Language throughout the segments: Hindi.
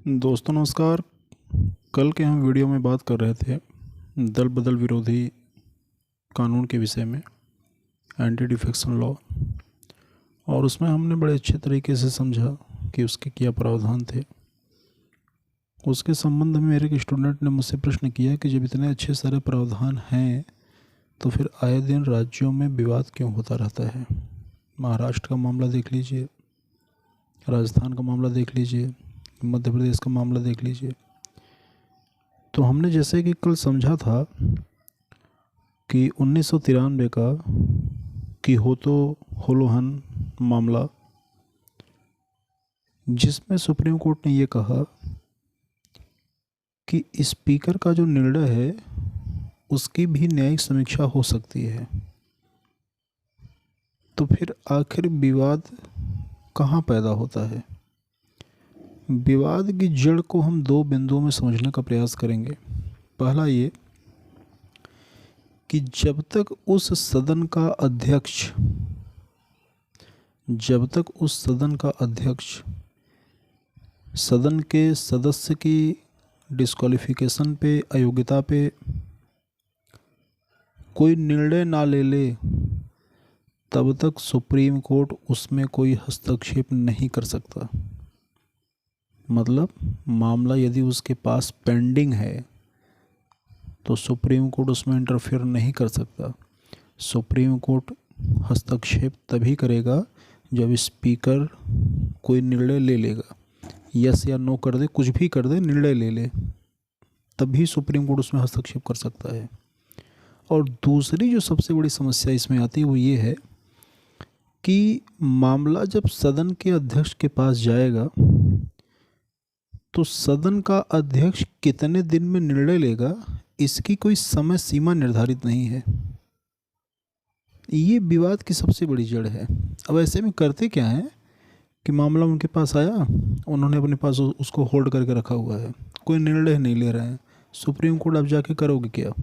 दोस्तों नमस्कार। कल के हम वीडियो में बात कर रहे थे दल बदल विरोधी कानून के विषय में, एंटी डिफेक्शन लॉ, और उसमें हमने बड़े अच्छे तरीके से समझा कि उसके क्या प्रावधान थे। उसके संबंध में मेरे एक स्टूडेंट ने मुझसे प्रश्न किया कि जब इतने अच्छे सारे प्रावधान हैं तो फिर आए दिन राज्यों में विवाद क्यों होता रहता है। महाराष्ट्र का मामला देख लीजिए, राजस्थान का मामला देख लीजिए, मध्य प्रदेश का मामला देख लीजिए। तो हमने जैसे कि कल समझा था कि 1993 का किहोतो होलोहन मामला, जिसमें सुप्रीम कोर्ट ने ये कहा कि स्पीकर का जो निर्णय है उसकी भी न्यायिक समीक्षा हो सकती है। तो फिर आखिर विवाद कहाँ पैदा होता है। विवाद की जड़ को हम दो बिंदुओं में समझने का प्रयास करेंगे। पहला ये कि जब तक उस सदन का अध्यक्ष सदन के सदस्य की डिस्क्वालिफिकेशन पे, अयोग्यता पे कोई निर्णय ना ले तब तक सुप्रीम कोर्ट उसमें कोई हस्तक्षेप नहीं कर सकता। मतलब मामला यदि उसके पास पेंडिंग है तो सुप्रीम कोर्ट उसमें इंटरफेयर नहीं कर सकता। सुप्रीम कोर्ट हस्तक्षेप तभी करेगा जब स्पीकर कोई निर्णय ले लेगा, यस या नो कर दे, कुछ भी कर दे, निर्णय ले ले, तभी सुप्रीम कोर्ट उसमें हस्तक्षेप कर सकता है। और दूसरी जो सबसे बड़ी समस्या इसमें आती है वो ये है कि मामला जब सदन के अध्यक्ष के पास जाएगा तो सदन का अध्यक्ष कितने दिन में निर्णय लेगा, इसकी कोई समय सीमा निर्धारित नहीं है। ये विवाद की सबसे बड़ी जड़ है। अब ऐसे में करते क्या है कि मामला उनके पास आया, उन्होंने अपने पास उसको होल्ड करके रखा हुआ है, कोई निर्णय नहीं ले रहे हैं। सुप्रीम कोर्ट अब जाके करोगे क्या?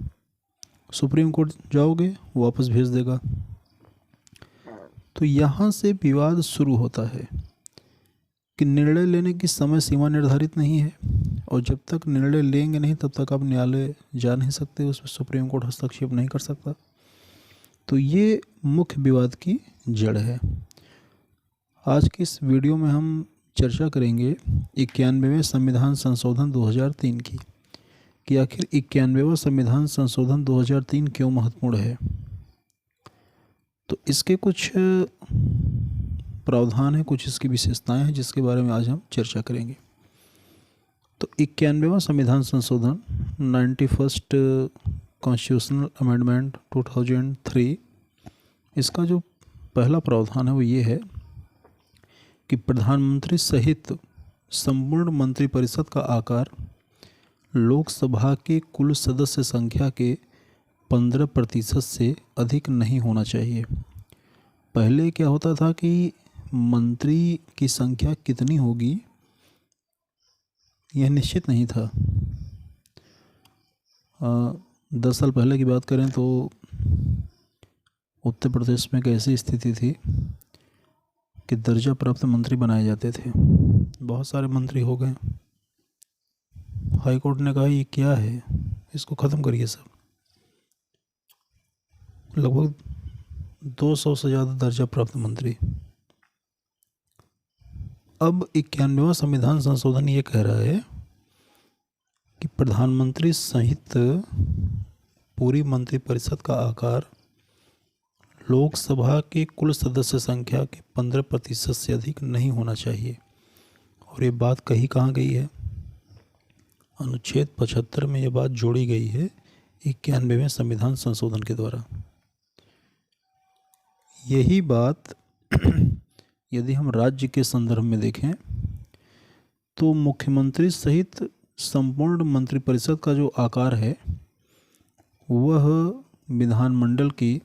सुप्रीम कोर्ट जाओगे, वापस भेज देगा। तो यहाँ से विवाद शुरू होता है कि निर्णय लेने की समय सीमा निर्धारित नहीं है, और जब तक निर्णय लेंगे नहीं तब तक आप न्यायालय जा नहीं सकते, उसमें सुप्रीम कोर्ट हस्तक्षेप नहीं कर सकता। तो ये मुख्य विवाद की जड़ है। आज की इस वीडियो में हम चर्चा करेंगे 91वें संविधान संशोधन 2003 की, कि आखिर 91वां संविधान संशोधन 2003 क्यों महत्वपूर्ण है। तो इसके कुछ प्रावधान हैं, कुछ इसकी विशेषताएं हैं, जिसके बारे में आज हम चर्चा करेंगे। तो 91वां संविधान संशोधन 91st कॉन्स्टिट्यूशनल अमेंडमेंट 2003, इसका जो पहला प्रावधान है वो ये है कि प्रधानमंत्री सहित संपूर्ण मंत्रिपरिषद का आकार लोकसभा के कुल सदस्य संख्या के 15% से अधिक नहीं होना चाहिए। पहले क्या होता था कि मंत्री की संख्या कितनी होगी यह निश्चित नहीं था। 10 साल पहले की बात करें तो उत्तर प्रदेश में एक ऐसी स्थिति थी कि दर्जा प्राप्त मंत्री बनाए जाते थे। बहुत सारे मंत्री हो गए, हाई कोर्ट ने कहा ये क्या है, इसको ख़त्म करिए सब। लगभग 200 से ज़्यादा दर्जा प्राप्त मंत्री। अब 91वां संविधान संशोधन ये कह रहा है कि प्रधानमंत्री सहित पूरी मंत्रिपरिषद का आकार लोकसभा के कुल सदस्य संख्या के 15% से अधिक नहीं होना चाहिए। और ये बात कही कहाँ गई है? अनुच्छेद 75 में ये बात जोड़ी गई है 91वें संविधान संशोधन के द्वारा। यही बात यदि हम राज्य के संदर्भ में देखें तो मुख्यमंत्री सहित संपूर्ण मंत्रिपरिषद का जो आकार है वह विधानमंडल की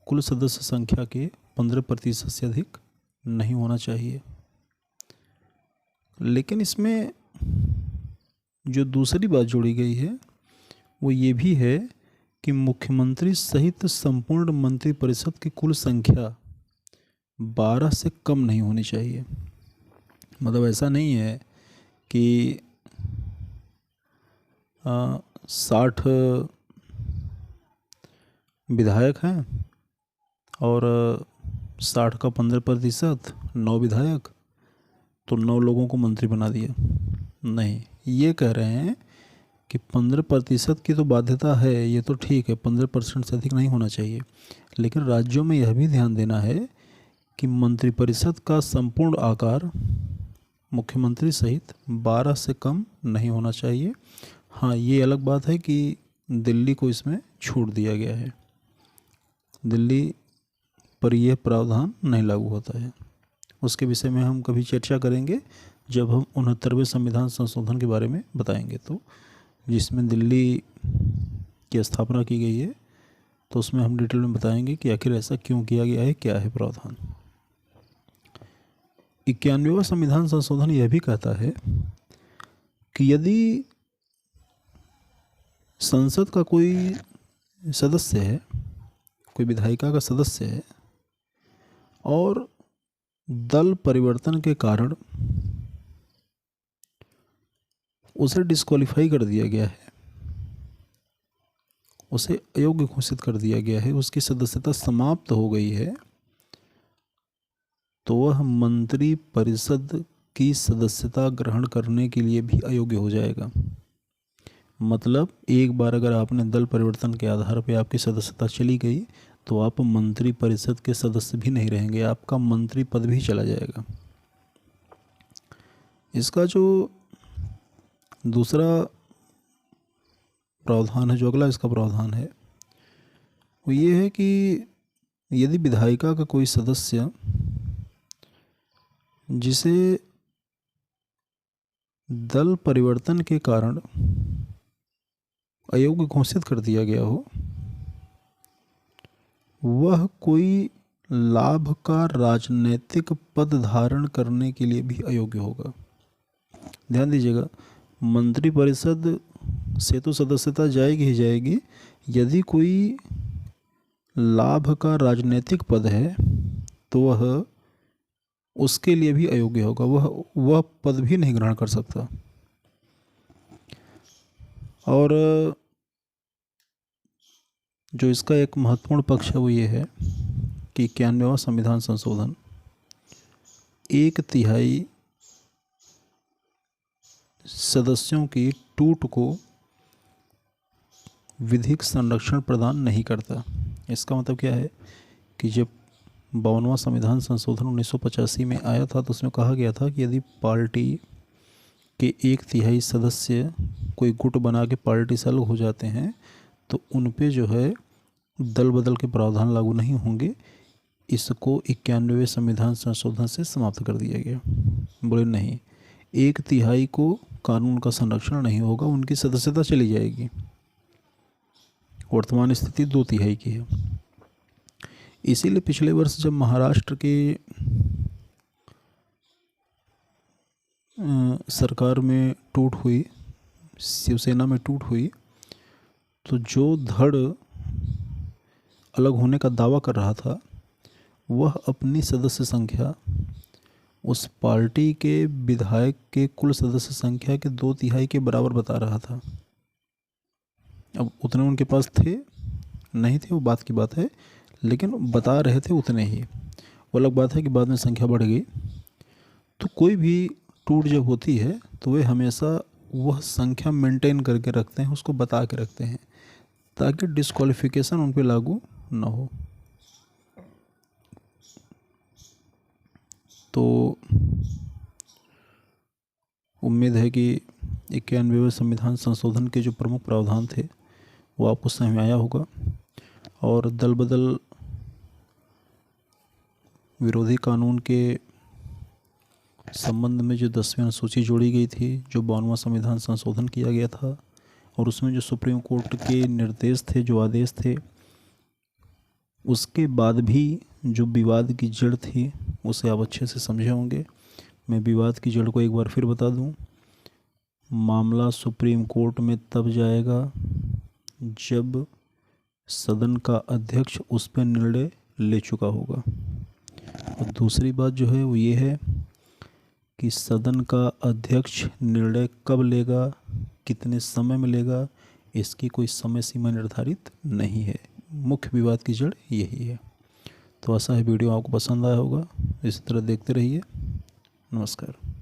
कुल सदस्य संख्या के 15% से अधिक नहीं होना चाहिए। लेकिन इसमें जो दूसरी बात जोड़ी गई है वो ये भी है कि मुख्यमंत्री सहित संपूर्ण मंत्रिपरिषद की कुल संख्या 12 से कम नहीं होनी चाहिए। मतलब ऐसा नहीं है कि 60 विधायक हैं और 60 का 15%, 9 विधायक, तो 9 लोगों को मंत्री बना दिया। नहीं, ये कह रहे हैं कि 15% की तो बाध्यता है, ये तो ठीक है, 15% से अधिक नहीं होना चाहिए, लेकिन राज्यों में यह भी ध्यान देना है कि मंत्रिपरिषद का संपूर्ण आकार मुख्यमंत्री सहित 12 से कम नहीं होना चाहिए। हाँ, ये अलग बात है कि दिल्ली को इसमें छूट दिया गया है, दिल्ली पर यह प्रावधान नहीं लागू होता है। उसके विषय में हम कभी चर्चा करेंगे जब हम 69वें संविधान संशोधन के बारे में बताएंगे, तो जिसमें दिल्ली की स्थापना की गई है, तो उसमें हम डिटेल में बताएंगे कि आखिर ऐसा क्यों किया गया है, क्या है प्रावधान। 91वां संविधान संशोधन यह भी कहता है कि यदि संसद का कोई सदस्य है, कोई विधायिका का सदस्य है और दल परिवर्तन के कारण उसे डिस्क्वालीफाई कर दिया गया है, उसे अयोग्य घोषित कर दिया गया है, उसकी सदस्यता समाप्त हो गई है, तो वह मंत्री परिषद की सदस्यता ग्रहण करने के लिए भी अयोग्य हो जाएगा। मतलब एक बार अगर आपने दल परिवर्तन के आधार पर आपकी सदस्यता चली गई तो आप मंत्री परिषद के सदस्य भी नहीं रहेंगे, आपका मंत्री पद भी चला जाएगा। इसका जो दूसरा प्रावधान है, जो अगला इसका प्रावधान है, वो ये है कि यदि विधायिका का कोई सदस्य जिसे दल परिवर्तन के कारण अयोग्य घोषित कर दिया गया हो, वह कोई लाभ का राजनैतिक पद धारण करने के लिए भी अयोग्य होगा। ध्यान दीजिएगा, मंत्री परिषद से तो सदस्यता जाएगी ही जाएगी, यदि कोई लाभ का राजनीतिक पद है तो वह उसके लिए भी अयोग्य होगा, वह पद भी नहीं ग्रहण कर सकता। और जो इसका एक महत्वपूर्ण पक्ष है वो ये है कि 91वां संविधान संशोधन 1/3 सदस्यों की टूट को विधिक संरक्षण प्रदान नहीं करता। इसका मतलब क्या है कि जब 52वां संविधान संशोधन 1985 में आया था तो उसमें कहा गया था कि यदि पार्टी के 1/3 सदस्य कोई गुट बना के पार्टी से अलग हो जाते हैं तो उन पे जो है दल बदल के प्रावधान लागू नहीं होंगे। इसको 91वें संविधान संशोधन से समाप्त कर दिया गया। बोले नहीं, 1/3 को कानून का संरक्षण नहीं होगा, उनकी सदस्यता चली जाएगी। वर्तमान स्थिति 2/3 की है। इसीलिए पिछले वर्ष जब महाराष्ट्र के सरकार में टूट हुई, शिवसेना में टूट हुई, तो जो धड़ अलग होने का दावा कर रहा था वह अपनी सदस्य संख्या उस पार्टी के विधायक के कुल सदस्य संख्या के 2/3 के बराबर बता रहा था। अब उतने उनके पास थे नहीं थे वो बात की बात है, लेकिन बता रहे थे उतने ही। वो अलग बात है कि बाद में संख्या बढ़ गई। तो कोई भी टूट जब होती है तो वे हमेशा वह संख्या मेंटेन करके रखते हैं, उसको बता के रखते हैं ताकि डिस्क्वालिफिकेशन उन पर लागू ना हो। तो उम्मीद है कि 91वें संविधान संशोधन के जो प्रमुख प्रावधान थे वो आपको समझ में आया होगा। और दल बदल विरोधी कानून के संबंध में जो 10वीं अनुसूची जोड़ी गई थी, जो 52वां संविधान संशोधन किया गया था, और उसमें जो सुप्रीम कोर्ट के निर्देश थे, जो आदेश थे, उसके बाद भी जो विवाद की जड़ थी उसे आप अच्छे से समझे होंगे। मैं विवाद की जड़ को एक बार फिर बता दूं। मामला सुप्रीम कोर्ट में तब जाएगा जब सदन का अध्यक्ष उस पर निर्णय ले चुका होगा। और दूसरी बात जो है वो ये है कि सदन का अध्यक्ष निर्णय कब लेगा, कितने समय में लेगा, इसकी कोई समय सीमा निर्धारित नहीं है। मुख्य विवाद की जड़ यही है। तो आशा है वीडियो आपको पसंद आया होगा। इसी तरह देखते रहिए। नमस्कार।